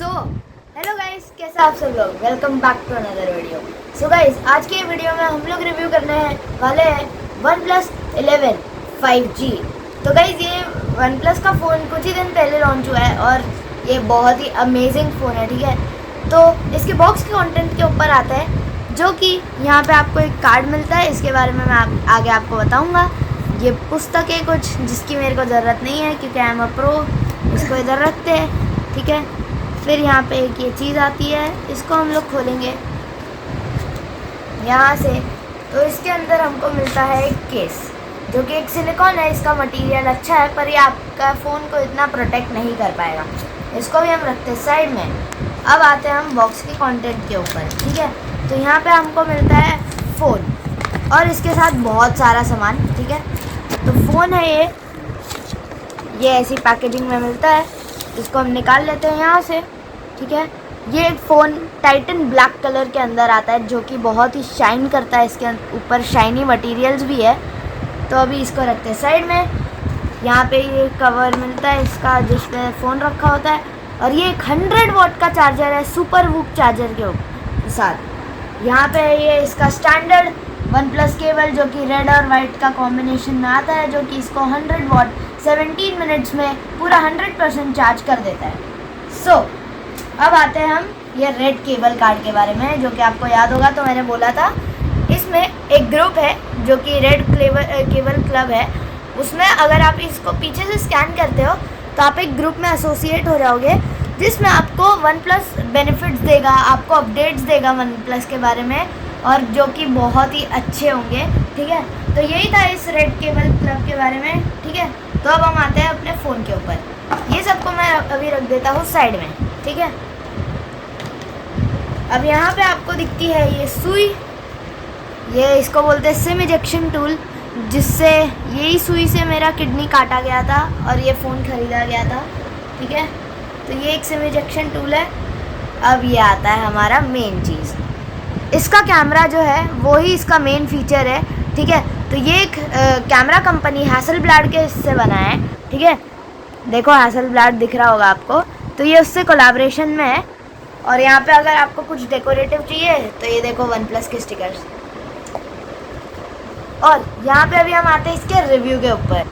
So hello guys, कैसे आप सब लोग। Welcome back to another video. So guys, आज के वीडियो में हम लोग रिव्यू करने वाले हैं OnePlus 11 5G। तो गाइस, ये OnePlus का फ़ोन कुछ ही दिन पहले लॉन्च हुआ है और ये बहुत ही अमेजिंग फ़ोन है, ठीक है। तो इसके बॉक्स के कंटेंट के ऊपर आता है, जो कि यहाँ पे आपको एक कार्ड मिलता है। इसके बारे में मैं आगे आपको बताऊँगा। ये पुस्तक है कुछ, जिसकी मेरे को ज़रूरत नहीं है क्योंकि आई एम अ प्रो। इसको इधर रखते हैं, ठीक है। फिर यहाँ पे एक ये चीज़ आती है, इसको हम लोग खोलेंगे यहाँ से। तो इसके अंदर हमको मिलता है एक केस, जो कि एक सिलिकॉन है। इसका मटेरियल अच्छा है, पर ये आपका फ़ोन को इतना प्रोटेक्ट नहीं कर पाएगा। इसको भी हम रखते हैं साइड में। अब आते हैं हम बॉक्स के कंटेंट के ऊपर, ठीक है। तो यहाँ पे हमको मिलता है फ़ोन और इसके साथ बहुत सारा सामान, ठीक है। तो फ़ोन है ये ऐसी पैकेजिंग में मिलता है। इसको हम निकाल लेते हैं यहाँ से, ठीक है। ये एक फ़ोन टाइटन ब्लैक कलर के अंदर आता है, जो कि बहुत ही शाइन करता है। इसके ऊपर शाइनी मटेरियल्स भी है। तो अभी इसको रखते हैं साइड में। यहाँ पे ये कवर मिलता है इसका, जिसमें फ़ोन रखा होता है। और ये एक 100 वॉट का चार्जर है, सुपर वूक चार्जर के साथ। यहाँ पे ये इसका स्टैंडर्ड OnePlus केबल, जो कि रेड और वाइट का कॉम्बिनेशन में आता है, जो कि इसको 100 वॉट 17 मिनट्स में पूरा 100% चार्ज कर देता है। सो अब आते हैं हम ये रेड केबल कार्ड के बारे में, जो कि आपको याद होगा। तो मैंने बोला था इसमें एक ग्रुप है जो कि रेड केबल क्लब है। उसमें अगर आप इसको पीछे से स्कैन करते हो तो आप एक ग्रुप में एसोसिएट हो जाओगे, जिसमें आपको OnePlus बेनिफिट्स देगा, आपको अपडेट्स देगा OnePlus के बारे में, और जो कि बहुत ही अच्छे होंगे, ठीक है। तो यही था इस रेड केबल क्लब के बारे में, ठीक है। तो अब हम आते हैं अपने फ़ोन के ऊपर। ये सबको मैं अभी रख देता हूँ साइड में, ठीक है। अब यहाँ पे आपको दिखती है ये सुई। ये इसको बोलते हैं सिम इजेक्शन टूल, जिससे यही सुई से मेरा किडनी काटा गया था और ये फ़ोन ख़रीदा गया था, ठीक है। तो ये एक सिम इजेक्शन टूल है। अब ये आता है हमारा मेन चीज़। इसका कैमरा जो है वो ही इसका मेन फीचर है, ठीक है। तो ये एक कैमरा कंपनी हैसलब्लैड के इससे बना है, ठीक है। देखो हैसलब्लैड दिख रहा होगा आपको। तो ये उससे कोलैबोरेशन में है। और यहाँ पे अगर आपको कुछ डेकोरेटिव चाहिए तो ये देखो OnePlus के स्टिकर्स। और यहाँ पे अभी हम आते हैं इसके रिव्यू के ऊपर।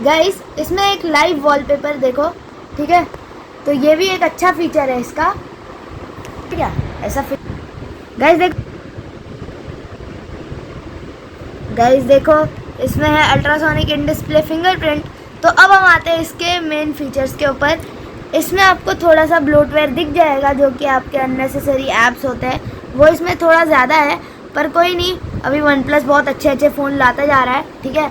गाइस, इसमें एक लाइव वॉलपेपर देखो, ठीक है। तो ये भी एक अच्छा फीचर है इसका, ठीक है। ऐसा गाइस देखो, इसमें है अल्ट्रासोनिक इन डिस्प्ले फिंगरप्रिंट। तो अब हम आते हैं इसके मेन फीचर्स के ऊपर। इसमें आपको थोड़ा सा ब्लोटवेयर दिख जाएगा, जो कि आपके अननेसेसरी ऐप्स होते हैं वो इसमें थोड़ा ज़्यादा है, पर कोई नहीं। अभी OnePlus बहुत अच्छे अच्छे फ़ोन लाता जा रहा है, ठीक है।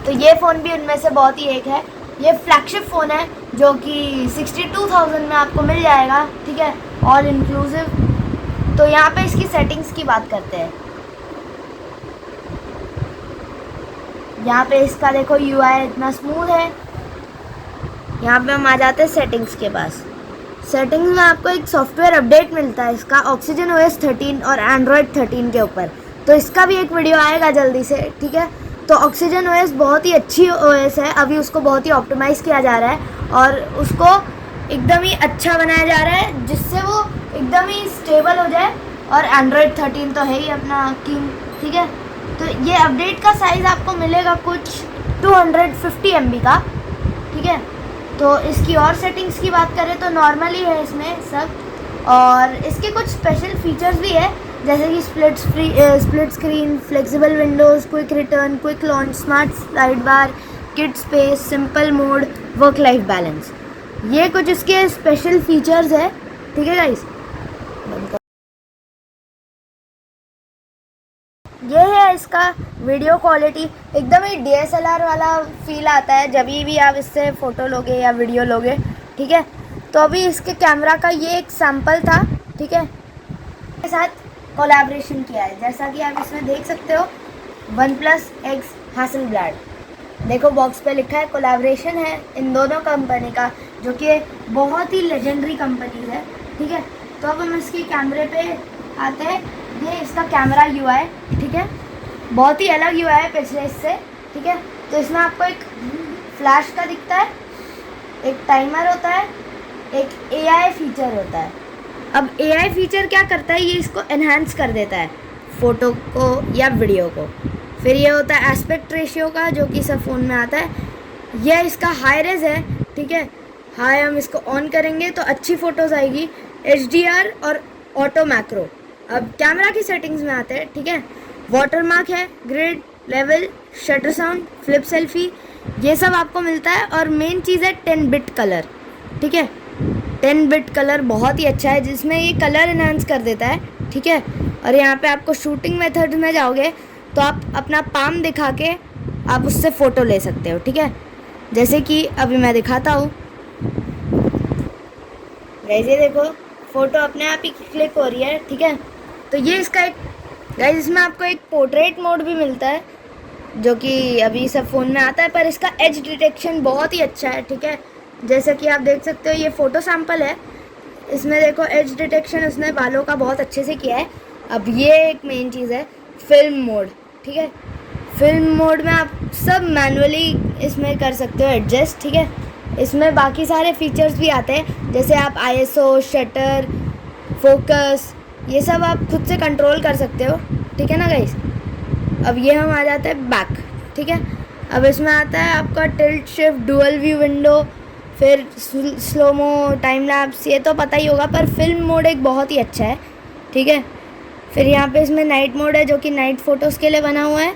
तो ये फ़ोन भी उनमें से बहुत ही एक है। ये फ्लैगशिप फ़ोन है, जो कि 62,000 में आपको मिल जाएगा, ठीक है, ऑल इंक्लूसिव। तो यहाँ पे इसकी सेटिंग्स की बात करते हैं। यहाँ पे इसका देखो UI इतना स्मूथ है। यहाँ पे हम आ जाते हैं सेटिंग्स के पास। सेटिंग्स में आपको एक सॉफ्टवेयर अपडेट मिलता है इसका Oxygen OS 13 और Android 13 के ऊपर। तो इसका भी एक वीडियो आएगा जल्दी से, ठीक है। तो Oxygen OS बहुत ही अच्छी OS है। अभी उसको बहुत ही ऑप्टिमाइज़ किया जा रहा है और उसको एकदम ही अच्छा बनाया जा रहा है, जिससे वो एकदम ही स्टेबल हो जाए। और Android 13 तो है ही अपना किंग, ठीक है। तो ये अपडेट का साइज़ आपको मिलेगा कुछ 250 MB का, ठीक है। तो इसकी और सेटिंग्स की बात करें तो नॉर्मल ही है इसमें सब। और इसके कुछ स्पेशल फीचर्स भी है, जैसे कि split screen, flexible Windows, quick return, quick launch, smart side bar, kid space, simple mode, work life balance. ये कुछ इसके स्पेशल फीचर्स है, ठीक है गाइस। ये है इसका वीडियो क्वालिटी। एकदम ही DSLR वाला फील आता है जब भी आप इससे फ़ोटो लोगे या वीडियो लोगे, ठीक है। तो अभी इसके कैमरा का ये एक सैम्पल था, ठीक है। के साथ कोलैबोरेशन किया है, जैसा कि आप इसमें देख सकते हो, OnePlus X हैसलब्लैड। देखो बॉक्स पे लिखा है, कोलैबोरेशन है इन दोनों कंपनी का, जो कि बहुत ही लेजेंडरी कंपनी है, ठीक है। तो अब हम इसके कैमरे पे आते हैं। ये इसका कैमरा UI, ठीक है। बहुत ही अलग UI है पिछले इससे, ठीक है। तो इसमें आपको एक फ्लैश का दिखता है, एक टाइमर होता है, एक AI फीचर होता है। अब AI फीचर क्या करता है, ये इसको एनहांस कर देता है फ़ोटो को या वीडियो को। फिर ये होता है एस्पेक्ट रेशियो का, जो कि सब फ़ोन में आता है। यह इसका हाई रेज़ है, ठीक है। हाई हम इसको ऑन करेंगे तो अच्छी फ़ोटोज़ आएगी, HDR और ऑटो मैक्रो। अब कैमरा की सेटिंग्स में आते हैं, ठीक है। वाटरमार्क है, grid, level, shutter sound, flip selfie, ये सब आपको मिलता है। और मेन चीज़ है 10 बिट कलर, ठीक है। 10 बिट कलर बहुत ही अच्छा है, जिसमें ये कलर एनहांस कर देता है, ठीक है। और यहाँ पे आपको शूटिंग मेथड में जाओगे तो आप अपना पाम दिखा के आप उससे फ़ोटो ले सकते हो, ठीक है। जैसे कि अभी मैं दिखाता हूँ, वैसे देखो फ़ोटो अपने आप ही क्लिक हो रही है, ठीक है। तो ये इसका एक गाइस, इसमें आपको एक पोर्ट्रेट मोड भी मिलता है, जो कि अभी सब फ़ोन में आता है, पर इसका एज डिटेक्शन बहुत ही अच्छा है, ठीक है। जैसे कि आप देख सकते हो, ये फ़ोटो सैंपल है, इसमें देखो एज डिटेक्शन उसने बालों का बहुत अच्छे से किया है। अब ये एक मेन चीज़ है फिल्म मोड, ठीक है। फिल्म मोड में आप सब मैनुअली इसमें कर सकते हो एडजस्ट, ठीक है। इसमें बाकी सारे फीचर्स भी आते हैं, जैसे आप ISO, शटर, फोकस, ये सब आप खुद से कंट्रोल कर सकते हो, ठीक है ना गाइस। अब ये हम आ जाते हैं बैक, ठीक है। अब इसमें आता है आपका tilt, shift, dual view window, फिर स्लोमो, टाइम लैप्स, ये तो पता ही होगा, पर फिल्म मोड एक बहुत ही अच्छा है, ठीक है। फिर यहाँ पे इसमें नाइट मोड है, जो कि नाइट फ़ोटोज़ के लिए बना हुआ है,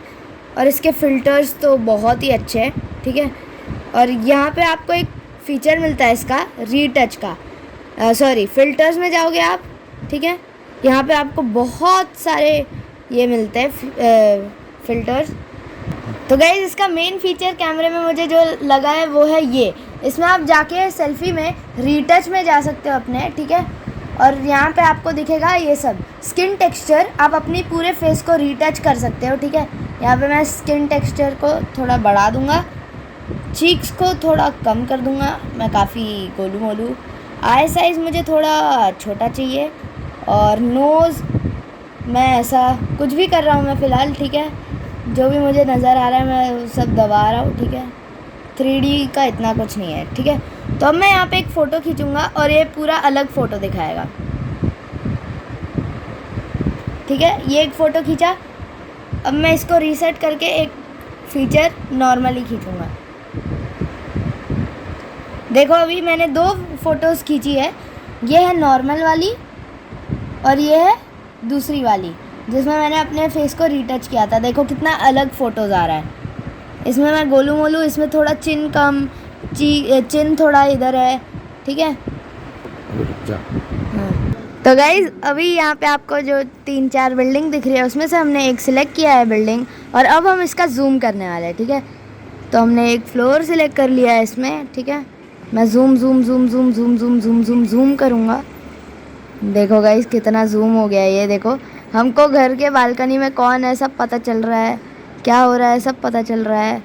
और इसके फ़िल्टर्स तो बहुत ही अच्छे हैं, ठीक है। और यहाँ पे आपको एक फ़ीचर मिलता है इसका रीटच का, सॉरी फ़िल्टर्स में जाओगे आप, ठीक है। यहाँ पे आपको बहुत सारे ये मिलते हैं फ़िल्टर्स। तो गाइस, इसका मेन फीचर कैमरे में मुझे जो लगा है वो है ये, इसमें आप जाके सेल्फ़ी में रीटच में जा सकते हो अपने, ठीक है। और यहाँ पे आपको दिखेगा ये सब स्किन टेक्सचर, आप अपनी पूरे फेस को रीटच कर सकते हो, ठीक है। यहाँ पे मैं स्किन टेक्सचर को थोड़ा बढ़ा दूँगा, चीक्स को थोड़ा कम कर दूँगा, मैं काफ़ी गोलू मोलू, आई साइज़ मुझे थोड़ा छोटा चाहिए, और नोज़ मैं ऐसा कुछ भी कर रहा हूँ मैं फ़िलहाल, ठीक है। जो भी मुझे नज़र आ रहा है मैं सब दबा रहा हूँ, ठीक है। 3D का इतना कुछ नहीं है, ठीक है। तो अब मैं यहाँ पे एक फ़ोटो खींचूँगा और ये पूरा अलग फ़ोटो दिखाएगा, ठीक है। ये एक फ़ोटो खींचा, अब मैं इसको रीसेट करके एक फ़ीचर नॉर्मली खींचूँगा। देखो अभी मैंने 2 फ़ोटोज़ खींची है, ये है नॉर्मल वाली और ये है दूसरी वाली, जिसमें मैंने अपने फेस को रीटच किया था। देखो कितना अलग फ़ोटोज़ आ रहा है, इसमें मैं गोलू मोलू, इसमें थोड़ा चिन कम, चिन थोड़ा इधर है, ठीक है। हाँ, तो गाइज़ अभी यहाँ पे आपको जो 3-4 बिल्डिंग दिख रही है, उसमें से हमने एक सिलेक्ट किया है बिल्डिंग, और अब हम इसका जूम करने वाले हैं, ठीक है। तो हमने एक फ्लोर सिलेक्ट कर लिया है इसमें, ठीक है। मैं zoom zoom zoom zoom zoom zoom zoom zoom zoom करूँगा। देखो गाइस कितना जूम हो गया है, ये देखो हमको घर के बालकनी में कौन है सब पता चल रहा है, क्या हो रहा है सब पता चल रहा है,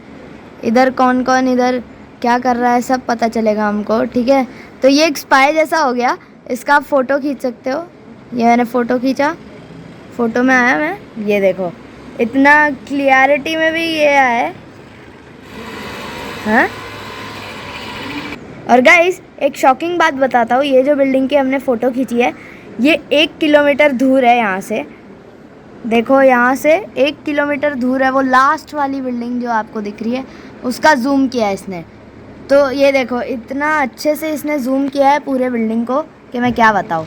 इधर कौन कौन इधर क्या कर रहा है सब पता चलेगा हमको, ठीक है। तो ये एक स्पाई जैसा हो गया, इसका आप फ़ोटो खींच सकते हो। ये मैंने फ़ोटो खींचा, फ़ोटो में आया मैं, ये देखो इतना क्लियरिटी में भी ये आया है, हाँ। और गाइस एक शॉकिंग बात बताता हूँ, ये जो बिल्डिंग की हमने फ़ोटो खींची है, ये 1 किलोमीटर दूर है यहाँ से। देखो यहाँ से 1 किलोमीटर दूर है वो लास्ट वाली बिल्डिंग जो आपको दिख रही है, उसका जूम किया है इसने। तो ये देखो इतना अच्छे से इसने जूम किया है पूरे बिल्डिंग को कि मैं क्या बताऊँ।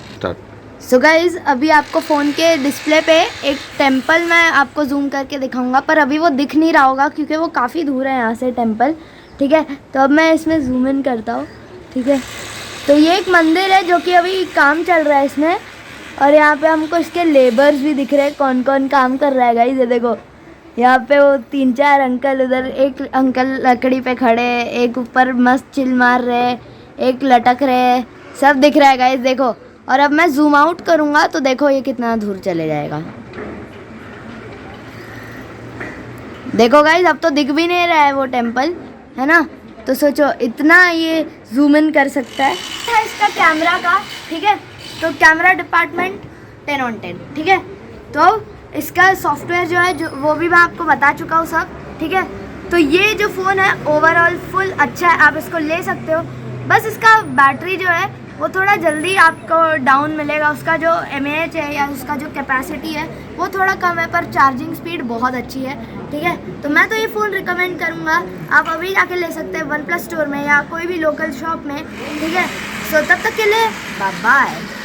सो गाइस अभी आपको फ़ोन के डिस्प्ले पे एक टेम्पल मैं आपको जूम करके दिखाऊंगा, पर अभी वो दिख नहीं रहा होगा क्योंकि वो काफ़ी दूर है यहाँ से टेम्पल, ठीक है। तो अब मैं इसमें जूम इन करता हूँ, ठीक है। तो ये एक मंदिर है जो कि अभी काम चल रहा है इसमें, और यहाँ पे हमको इसके लेबर्स भी दिख रहे हैं, कौन कौन काम कर रहा है गाइस। ये देखो यहाँ पे वो 3-4 अंकल, उधर एक अंकल लकड़ी पे खड़े, एक ऊपर मस्त चिल मार रहे, एक लटक रहे, सब दिख रहा है गाइस देखो। और अब मैं जूम आउट करूँगा तो देखो ये कितना दूर चले जाएगा। देखो गाइस अब तो दिख भी नहीं रहा है वो टेम्पल, है ना। तो सोचो इतना ये जूम इन कर सकता है इसका कैमरा का, ठीक है। तो कैमरा डिपार्टमेंट 10 on 10, ठीक है। तो इसका सॉफ्टवेयर जो है जो वो भी मैं आपको बता चुका हूँ सब, ठीक है। तो ये जो फ़ोन है ओवरऑल फुल अच्छा है, आप इसको ले सकते हो। बस इसका बैटरी जो है वो थोड़ा जल्दी आपको डाउन मिलेगा। उसका जो mAh है या उसका जो कैपेसिटी है वो थोड़ा कम है, पर चार्जिंग स्पीड बहुत अच्छी है। ठीक है, तो मैं तो ये फ़ोन रिकमेंड करूँगा, आप अभी जाके ले सकते हैं वन प्लस स्टोर में या कोई भी लोकल शॉप में। ठीक है, सो तब तक के लिए बाय बाय।